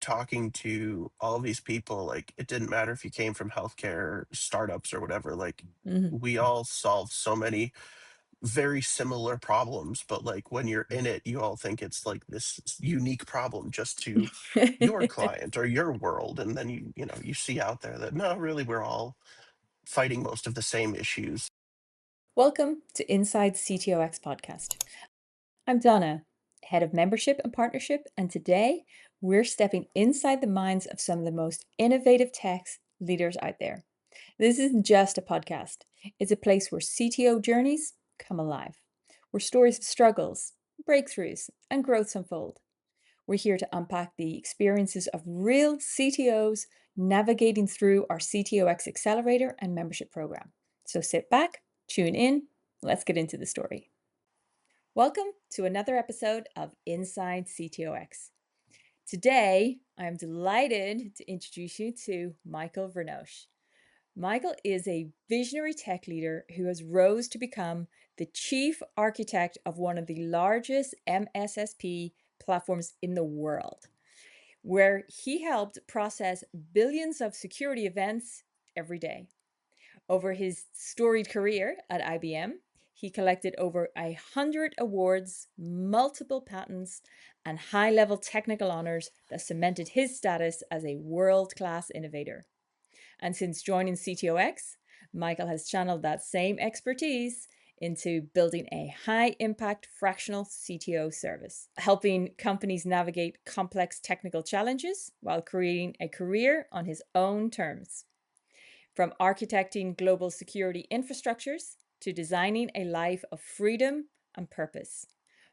talking to all these people, like, it didn't matter if you came from healthcare, startups, or whatever, like, Mhm. we all solve so many very similar problems, but, like, when you're in it, you all think it's, like, this unique problem just to your client or your world, and then you see out there that, no, really, we're all fighting most of the same issues. Welcome to Inside CTOx podcast. I'm Donna, head of membership and partnership, and today we're stepping inside the minds of some of the most innovative tech leaders out there. This isn't just a podcast, it's a place where CTO journeys come alive, where stories of struggles, breakthroughs, and growths unfold. We're here to unpack the experiences of real CTOs navigating through our CTOx accelerator and membership program. So sit back, tune in, let's get into the story. Welcome to another episode of Inside CTOx. Today, I'm delighted to introduce you to Michael Virnoche. Michael is a visionary tech leader who has rose to become the chief architect of one of the largest MSSP platforms in the world, where he helped process billions of security events every day. Over his storied career at IBM, he collected over 100 awards, multiple patents, and high level technical honors that cemented his status as a world class innovator. And since joining CTOX, Michael has channeled that same expertise into building a high impact fractional CTO service, helping companies navigate complex technical challenges while creating a career on his own terms. From architecting global security infrastructures to designing a life of freedom and purpose,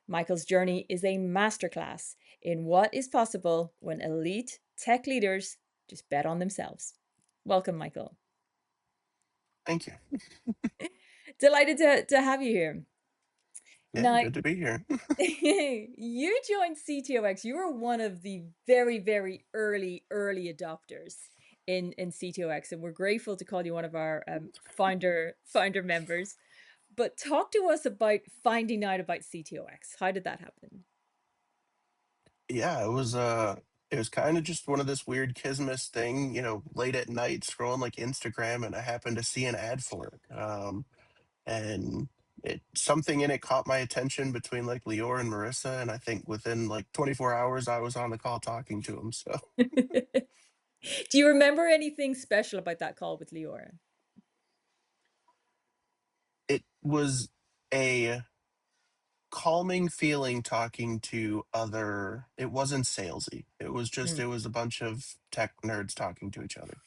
Michael's journey is a masterclass in what is possible when elite tech leaders just bet on themselves. Welcome, Michael. Thank you. Delighted to have you here. Yeah, Now, good to be here. you joined CTOX. You were one of the very, very early adopters in CTOX, and we're grateful to call you one of our founder members. But talk to us about finding out about CTOX. How did that happen? Yeah, it was kind of just one of this weird kismet thing, late at night scrolling like Instagram, and I happened to see an ad for it. And something in it caught my attention between like Lior and Marissa, and I think within like 24 hours I was on the call talking to them. So Do you remember anything special about that call with Leora? it was a calming feeling talking to other. It wasn't salesy. It was a bunch of tech nerds talking to each other.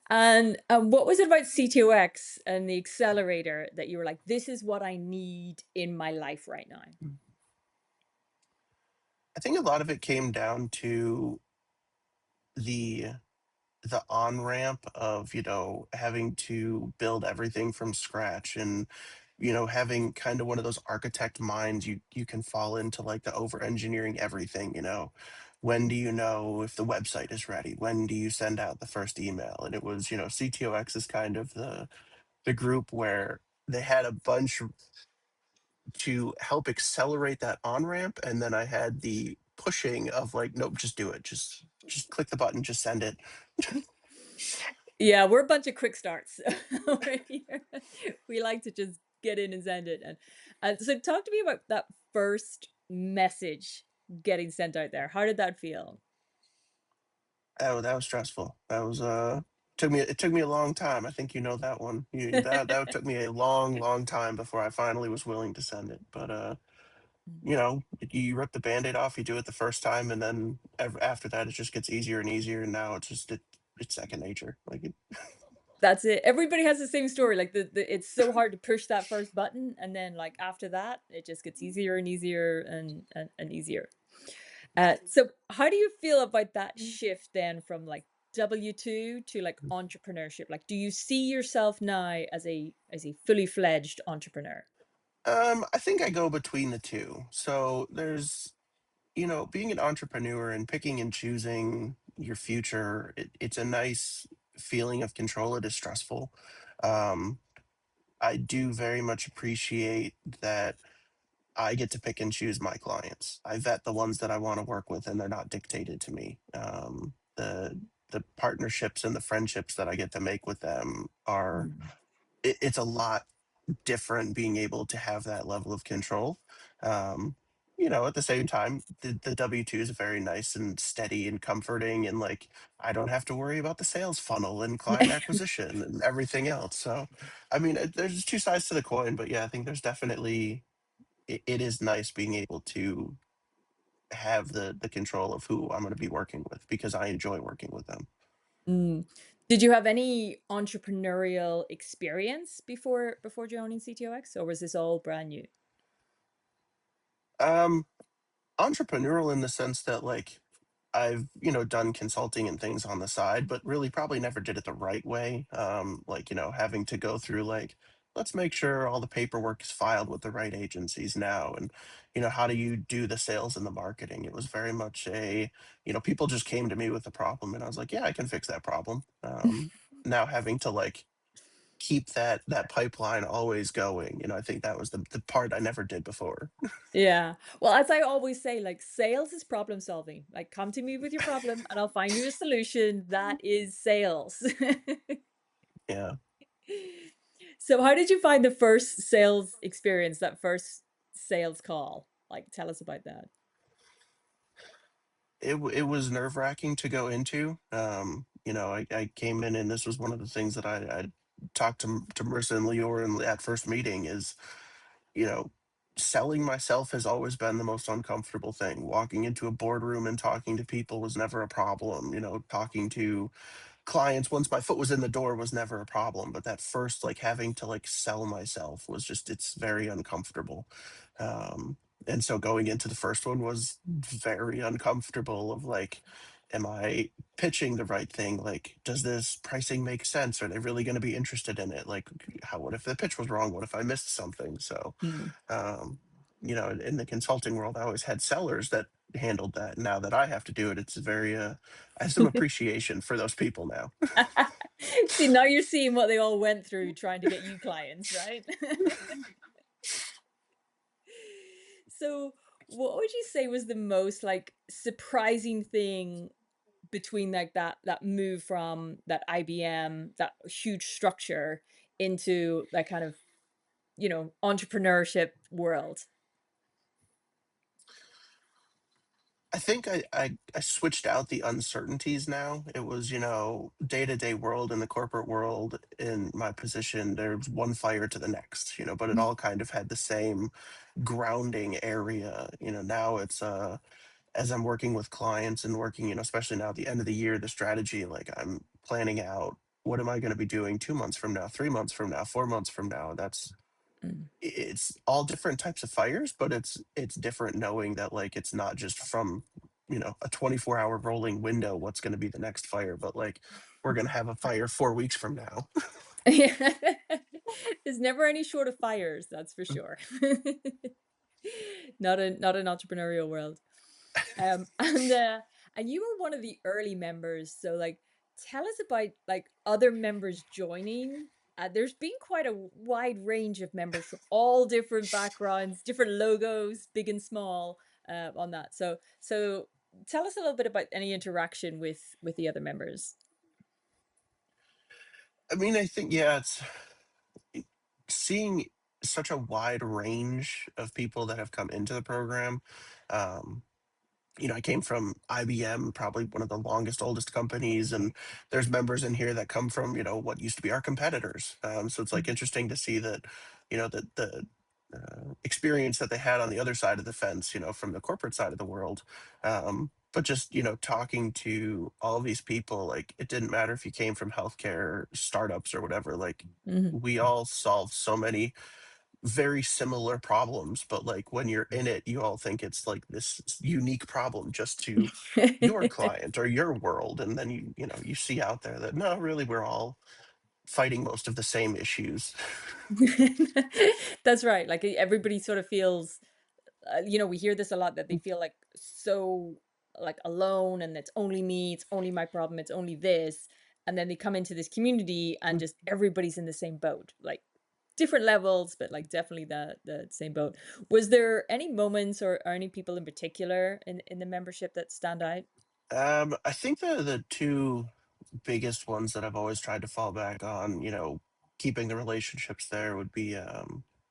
And what was it about CTOX and the accelerator that you were like, this is what I need in my life right now? I think a lot of it came down to the the on ramp of having to build everything from scratch, and having kind of one of those architect minds. You can fall into like the over engineering everything. When do you know if the website is ready? When do you send out the first email? And it was, CTOX is kind of the group where they had a bunch to help accelerate that on ramp, and then I had the pushing of like, nope, just do it, just click the button, just send it. Yeah, we're a bunch of quick starts over here. We like to just get in and send it. And so talk to me about that first message getting sent out there. How did that feel? That was stressful. That was it took me a long time. I think you know that one. That took me a long, long time before I finally was willing to send it. But you rip the band-aid off, you do it the first time, and then after that it just gets easier and easier, and now it's second nature. Like That's it. Everybody has the same story. Like it's so hard to push that first button, and then like after that, it just gets easier and easier and easier. So how do you feel about that shift then from like W2 to like entrepreneurship? Like, do you see yourself now as a fully fledged entrepreneur? I think I go between the two. So there's being an entrepreneur and picking and choosing your future, it's a nice feeling of control. It is stressful. Um, I do very much appreciate that I get to pick and choose my clients. I vet the ones that I want to work with, and they're not dictated to me. The partnerships and the friendships that I get to make with them are Mm. it's a lot different being able to have that level of control. Um, at the same time, the W two is very nice and steady and comforting, and like I don't have to worry about the sales funnel and client acquisition and everything else. So, I mean, there's two sides to the coin, but yeah, I think there's definitely it is nice being able to have the control of who I'm going to be working with because I enjoy working with them. Mm. Did you have any entrepreneurial experience before joining CTOX, or was this all brand new? Um, Entrepreneurial in the sense that like I've, done consulting and things on the side, but really probably never did it the right way. Like, having to go through like, let's make sure all the paperwork is filed with the right agencies now. And, how do you do the sales and the marketing? It was very much people just came to me with a problem and I was like, yeah, I can fix that problem. Now having to like keep that pipeline always going, I think that was the part I never did before. Yeah. Well, as I always say, like sales is problem solving. Like come to me with your problem and I'll find you a solution. That is sales. Yeah. So how did you find the first sales experience, that first sales call? Like tell us about that. It was nerve-wracking to go into. I came in and this was one of the things that I talked to Marissa and Leor in at first meeting is, you know, selling myself has always been the most uncomfortable thing. Walking into a boardroom and talking to people was never a problem. Talking to clients once my foot was in the door was never a problem, but that first like having to like sell myself was just it's very uncomfortable. And so going into the first one was very uncomfortable of like, am I pitching the right thing? Like, does this pricing make sense? Are they really going to be interested in it? Like, what if the pitch was wrong? What if I missed something? So Mm. um, in the consulting world, I always had sellers that handled that. Now that I have to do it, it's very I have some appreciation for those people now. See, now you're seeing what they all went through trying to get you clients, right? So, what would you say was the most like surprising thing between like that move from that IBM, that huge structure into that kind of, entrepreneurship world? I think I switched out the uncertainties now. It was, day to day world in the corporate world in my position, there's one fire to the next, but it all kind of had the same grounding area. Now it's as I'm working with clients and working, especially now at the end of the year, the strategy, like I'm planning out what am I going to be doing 2 months from now, 3 months from now, 4 months from now. Mm. It's all different types of fires, but it's different knowing that like it's not just from a 24-hour rolling window what's going to be the next fire, but like we're going to have a fire 4 weeks from now. Yeah. There's never any short of fires, that's for sure. Not an entrepreneurial world. And you were one of the early members, so, like, tell us about, like, other members joining. There's been quite a wide range of members from all different backgrounds, different logos, big and small, on that. So tell us a little bit about any interaction with the other members. I mean, I think yeah, it's seeing such a wide range of people that have come into the program. um, I came from IBM, probably one of the longest, oldest companies, and there's members in here that come from, what used to be our competitors. So it's like Mhm. interesting to see that, the experience that they had on the other side of the fence, from the corporate side of the world. But just, talking to all these people, like it didn't matter if you came from healthcare startups or whatever, like Mhm. we all solve so many very similar problems, but like when you're in it, you all think it's like this unique problem just to your client or your world. And then you see out there that no, really, we're all fighting most of the same issues. That's right. Like everybody sort of feels, we hear this a lot that they feel like so like alone and it's only me, it's only my problem, it's only this. And then they come into this community and just everybody's in the same boat. Like different levels, but like definitely the same boat. Was there any moments or any people in particular in the membership that stand out? I think the two biggest ones that I've always tried to fall back on, keeping the relationships there would be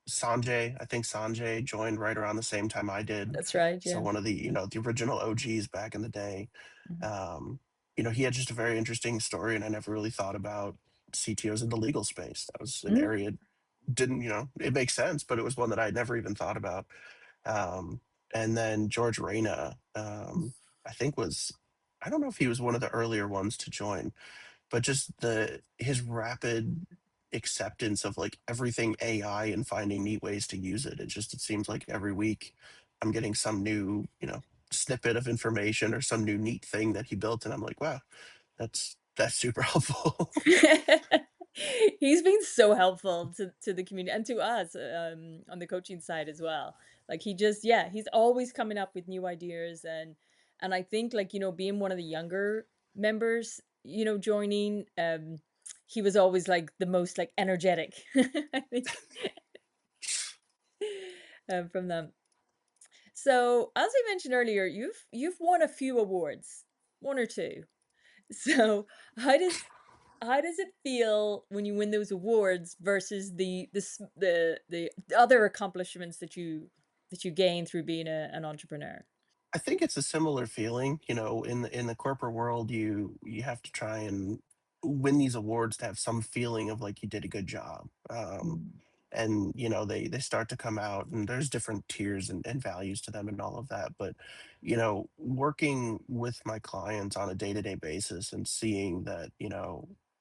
Sanjay. I think Sanjay joined right around the same time I did. That's right, So yeah. one of the original OGs back in the day. Mhm. Um, he had just a very interesting story, and I never really thought about CTOs in the legal space. That was an Mm, area didn't, it makes sense, but it was one that I'd never even thought about. Um, and then George Reyna, I think I don't know if he was one of the earlier ones to join, but just his rapid acceptance of like everything AI and finding neat ways to use it. It seems like every week I'm getting some new, snippet of information or some new neat thing that he built. And I'm like, wow, that's super helpful. He's been so helpful to the community and to us, on the coaching side as well. Like he just yeah, he's always coming up with new ideas and I think like, being one of the younger members, joining, he was always like the most like energetic, I think, from them. So, as I mentioned earlier, you've won a few awards, one or two. So, how does how does it feel when you win those awards versus the other accomplishments that you gain through being an entrepreneur? I think it's a similar feeling, in the corporate world, you have to try and win these awards to have some feeling of like you did a good job. Mm, And they start to come out, and there's different tiers and values to them and all of that. But working with my clients on a day-to-day basis and seeing that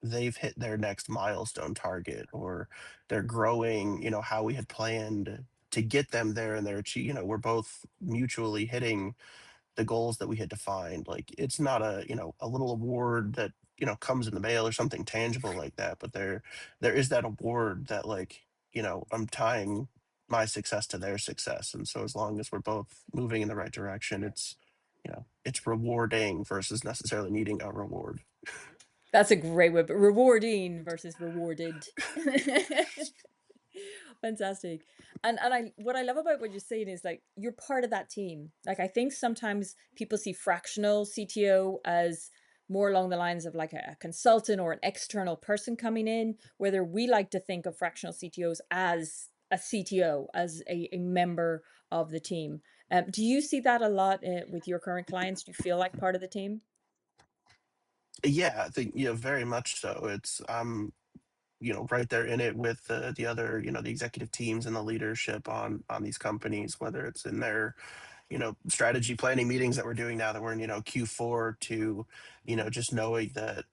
they've hit their next milestone target, or they're growing, how we had planned to get them there, and we're both mutually hitting the goals that we had defined. Like, it's not a little award that comes in the mail or something tangible like that, but there is that award that, like, I'm tying my success to their success. And so as long as we're both moving in the right direction, it's rewarding versus necessarily needing a reward. that's a great word, but rewarding versus rewarded. Fantastic. And I what I love about what you're saying is like you're part of that team. Like I think sometimes people see fractional CTO as more along the lines of like a consultant or an external person coming in, whether we like to think of fractional CTOs as a CTO, as a member of the team. Do you see that a lot with your current clients? Do you feel like part of the team? Yeah, I think very much so. It's right there in it with the other, the executive teams and the leadership on these companies, whether it's in their strategy planning meetings that we're doing now that we're in Q4, to just knowing that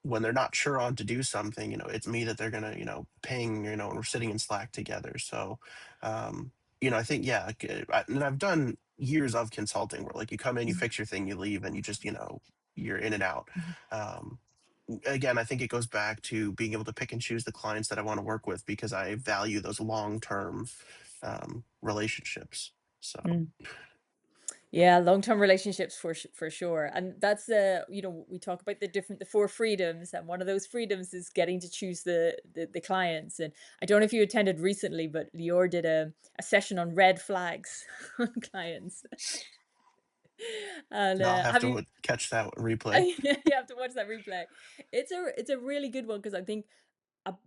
when they're not sure on to do something, it's me that they're gonna ping, and we're sitting in Slack together. So um I think, yeah, like, and I've done years of consulting where, like, you come in, you Mhm. fix your thing, you leave, and you just you're in and out. Mhm. um Again, I think it goes back to being able to pick and choose the clients that I want to work with, because I value those long-term relationships. So Mm. Yeah, long-term relationships for sure. And that's we talk about the four freedoms, and one of those freedoms is getting to choose the clients. And I don't know if you attended recently, but Lior did a session on red flags on clients. And I'll have have to you catch that replay. you have to watch that replay. It's a really good one because I think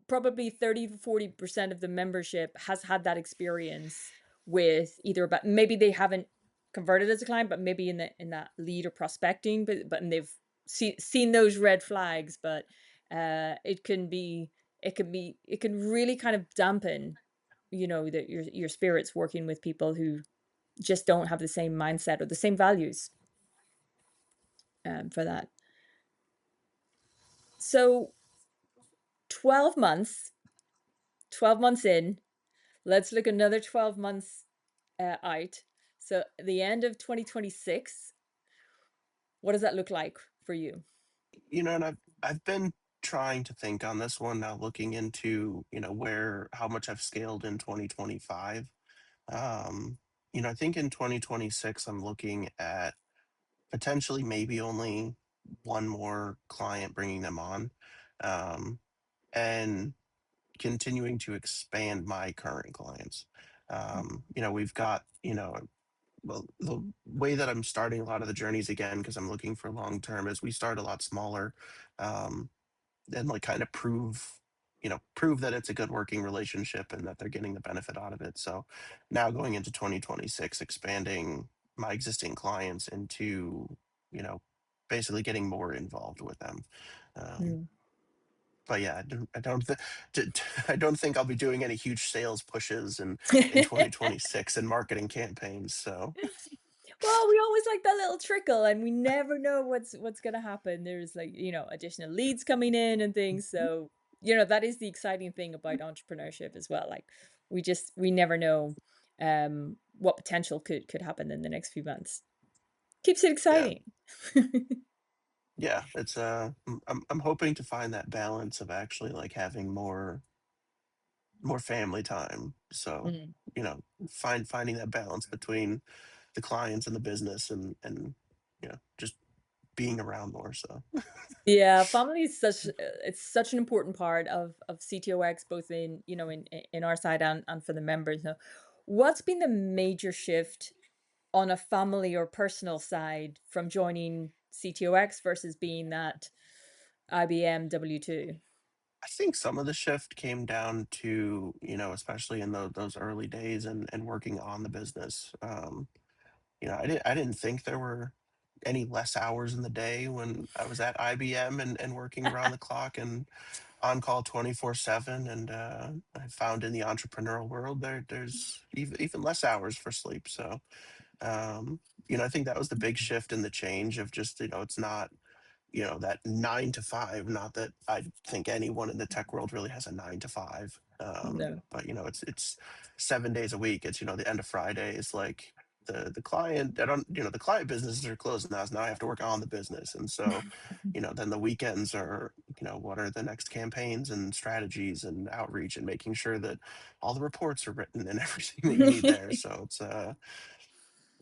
probably 30 to 40% of the membership has had that experience with either about maybe they haven't converted as a client, but maybe in that lead or prospecting, but and they've seen those red flags, but it can be it can really kind of dampen, your spirits working with people who just don't have the same mindset or the same values, for that. So 12 months, 12 months in, let's look another 12 months out. So the end of 2026, what does that look like for you? And I've been trying to think on this one now, looking into where how much I've scaled in 2025. Um, I think in 2026 I'm looking at potentially maybe only one more client, bringing them on. And continuing to expand my current clients. We've got, well, the way that I'm starting a lot of the journeys again, because I'm looking for long term, is we start a lot smaller, um, and like kind of prove that it's a good working relationship and that they're getting the benefit out of it. So now going into 2026, expanding my existing clients into, you know, basically getting more involved with them. Um, Mm. but yeah, I don't think I'll be doing any huge sales pushes in 2026 and marketing campaigns. So Well, we always like that little trickle, and we never know what's gonna happen. There's like, additional leads coming in and things. So, that is the exciting thing about entrepreneurship as well. Like we never know what potential could happen in the next few months. Keeps it yeah, exciting. yeah, it's I'm hoping to find that balance of actually like having more family time. So, Mm. you know, finding that balance between the clients and the business and just being around more. So Yeah, family is it's such an important part of CTOX, both in in our side and for the members. Now, what's been the major shift on a family or personal side from joining CTOX versus being that IBM W2? I think some of the shift came down to, especially in those early days and working on the business. I didn't think there were any less hours in the day when I was at IBM and working around the clock and on call 24/7. And I found in the entrepreneurial world there's even less hours for sleep. So I think that was the big shift in the change of just, it's not, that 9 to 5. Not that I think anyone in the tech world really has a 9 to 5. No. But it's 7 days a week. It's, the end of Friday is like the client. I don't, the client businesses are closed now. So now I have to work on the business. And so, then the weekends are, what are the next campaigns and strategies and outreach and making sure that all the reports are written and everything that you need there. So it's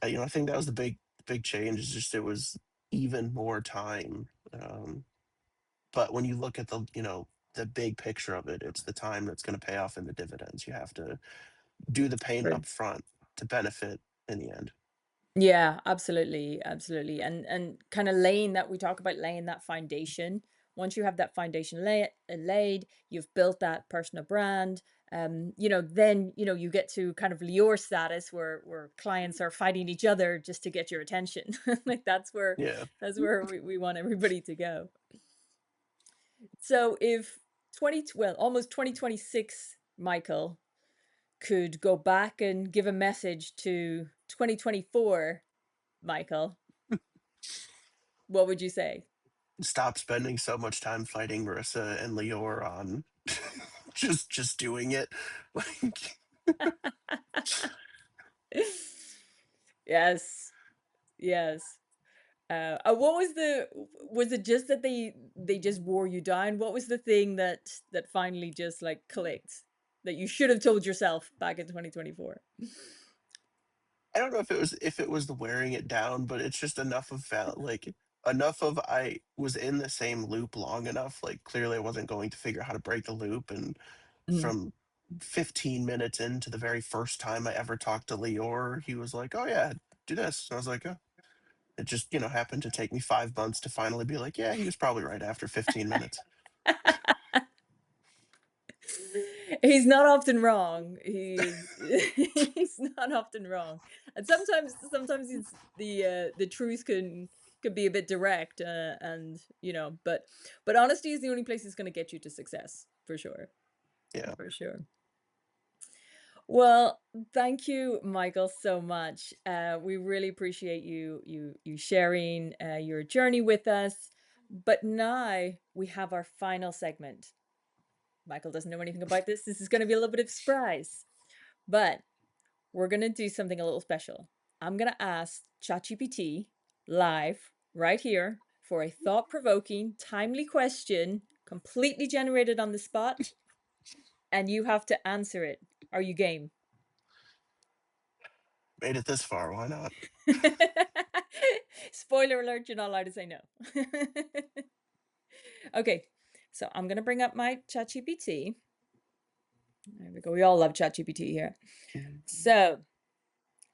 I think that was the big change. Is just it was even more time. But when you look at the big picture of it, it's the time that's going to pay off in the dividends. You have to do the pain True. up front to benefit in the end. Yeah, absolutely, absolutely. And kind of laying that we talk about laying that foundation. Once you have that foundation laid, you've built that personal brand. Then you get to kind of Lior status where clients are fighting each other just to get your attention. Like Yeah, that's where we want everybody to go. So if almost 2026, Michael, could go back and give a message to 2024, Michael, what would you say? stop spending so much time fighting Marissa and Leor on just doing it. Like, Yes, yes. What was it just that they just wore you down? What was the thing that finally just like clicked that you should have told yourself back in 2024? I don't know if it was the wearing it down, but it's just enough of I was in the same loop long enough. Like clearly I wasn't going to figure out how to break the loop. And Mm. from 15 minutes into the very first time I ever talked to Leor, he was like, "Oh yeah, do this." And I was like, "Oh." It just, happened to take me 5 months to finally be like, "Yeah, he was probably right after 15 minutes." He's not often wrong. He is he's not often wrong. And sometimes it's the truth can be a bit direct and but honesty is the only place that's going to get you to success for sure. Yeah. For sure. Well, thank you, Michael, so much. We really appreciate you sharing your journey with us. But now we have our final segment. Michael doesn't know anything about this. This is going to be a little bit of a surprise, but we're going to do something a little special. I'm going to ask ChatGPT live right here for a thought-provoking, timely question, completely generated on the spot, and you have to answer it. Are you game? Made it this far, why not? Spoiler alert, you're not allowed to say no. Okay, so I'm going to bring up my ChatGPT There we go. We all love ChatGPT here. Mhm. So,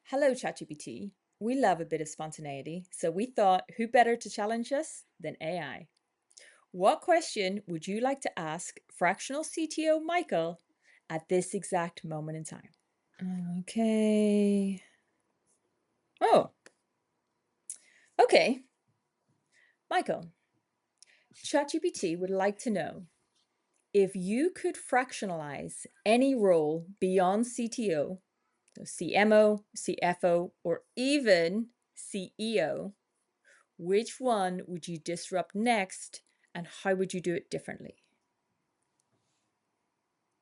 hello, ChatGPT. We love a bit of spontaneity, so we thought who better to challenge us than AI? What question would you like to ask fractional CTO Michael at this exact moment in time? Okay. Oh, okay. Michael, ChatGPT would like to know if you could fractionalize any role beyond CTO, so CMO, CFO, or even CEO, which one would you disrupt next and how would you do it differently?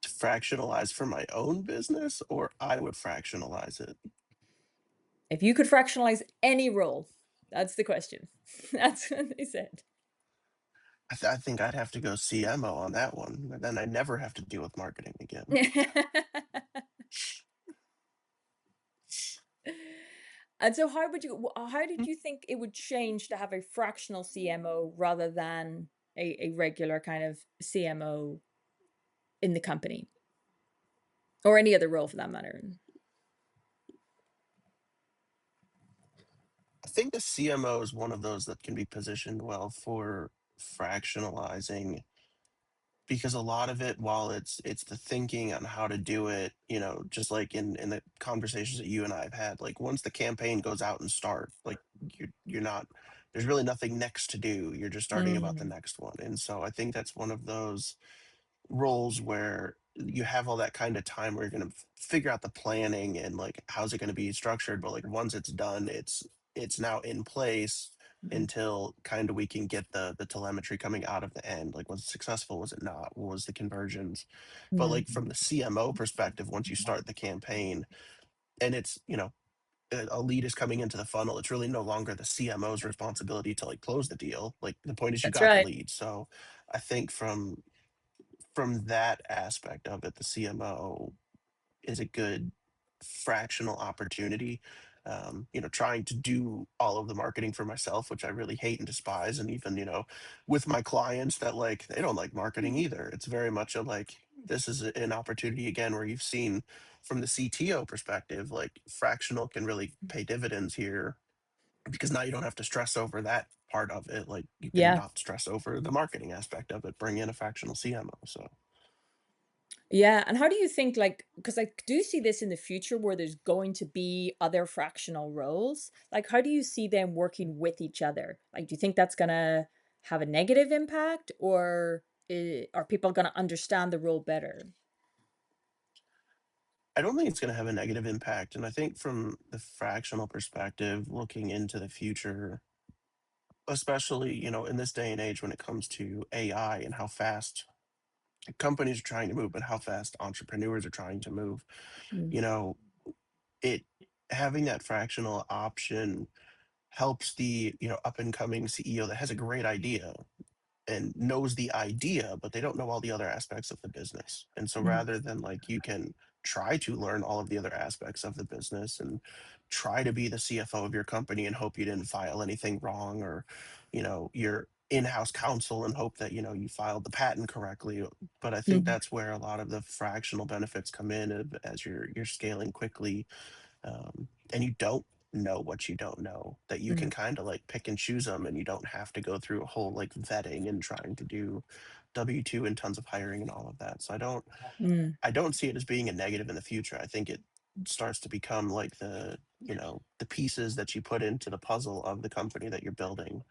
Fractionalize for my own business, or I would fractionalize it. If you could fractionalize any role, that's the question. That's what they said. I think I'd have to go CMO on that one. And then I never have to deal with marketing again. And so how did you think it would change to have a fractional CMO rather than a regular kind of CMO in the company or any other role for that matter? I think the CMO is one of those that can be positioned well for fractionalizing because a lot of it, while it's the thinking on how to do it, just like in the conversations that you and I have had, like once the campaign goes out and start, like you're not there's really nothing next to do. You're just starting about the Mm, next one. And so I think that's one of those roles where you have all that kind of time where you're going to figure out the planning and like how's it going to be structured, but like once it's done, it's now in place mm, until kind of we can get the telemetry coming out of the end, like was it successful, was it not, what was the conversions. But like mm, from the CMO perspective, once you start the campaign and it's a lead is coming into the funnel, it's really no longer the CMO's responsibility to like close the deal. Like the point is you that's got the right. lead. So I think from that aspect of it, the CMO is a good fractional opportunity. Trying to do all of the marketing for myself, which I really hate and despise, and even with my clients that like they don't like marketing either. It's very much a like this is an opportunity again where you've seen from the CTO perspective, like fractional can really pay dividends here because now you don't have to stress over that part of it. Like you can Yeah. not stress over the marketing aspect of it. Bring in a fractional CMO. So Yeah, and how do you think like because I do see this in the future where there's going to be other fractional roles. Like how do you see them working with each other? Like do you think that's going to have a negative impact or are people going to understand the role better? I don't think it's going to have a negative impact. And I think from the fractional perspective, looking into the future, especially, in this day and age when it comes to AI and how fast companies are trying to move, but how fast entrepreneurs are trying to move, Mm, you know, it having that fractional option helps the, up and coming CEO that has a great idea and knows the idea, but they don't know all the other aspects of the business. And so mm, rather than like you can try to learn all of the other aspects of the business and try to be the CFO of your company and hope you didn't file anything wrong or, your in-house counsel and hope that, you filed the patent correctly. But I think mhm, that's where a lot of the fractional benefits come in as you're scaling quickly, and you don't know what you don't know, that you can mm, kind of like pick and choose them and you don't have to go through a whole like vetting and trying to do W2 and tons of hiring and all of that. So mm, I don't see it as being a negative in the future. I think it starts to become like the pieces that you put into the puzzle of the company that you're building.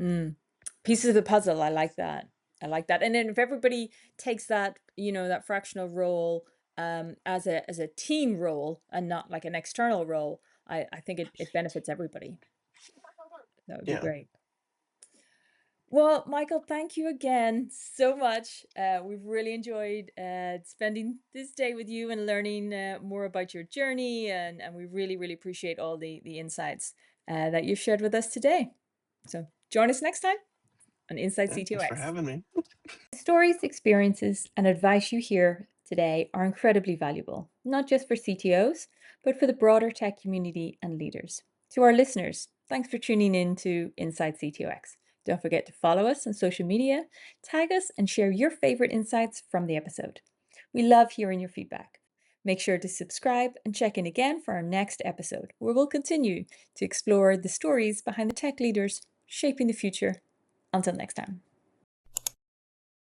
mm. Pieces of the puzzle. I like that. I like that. And then if everybody takes that, that fractional role as a team role and not like an external role, I think it benefits everybody. That would be Yeah, great. Well, Michael, thank you again so much. We've really enjoyed spending this day with you and learning more about your journey, and we really, really appreciate all the insights that you've shared with us today. So join us next time on Inside yeah. Thanks for CTOX. having me. The stories, experiences, and advice you hear today are incredibly valuable, not just for CTOs, but for the broader tech community and leaders. To our listeners, thanks for tuning in to Inside CTOX. Don't forget to follow us on social media, tag us, and share your favorite insights from the episode. We love hearing your feedback. Make sure to subscribe and check in again for our next episode, where we'll continue to explore the stories behind the tech leaders shaping the future. Until next time.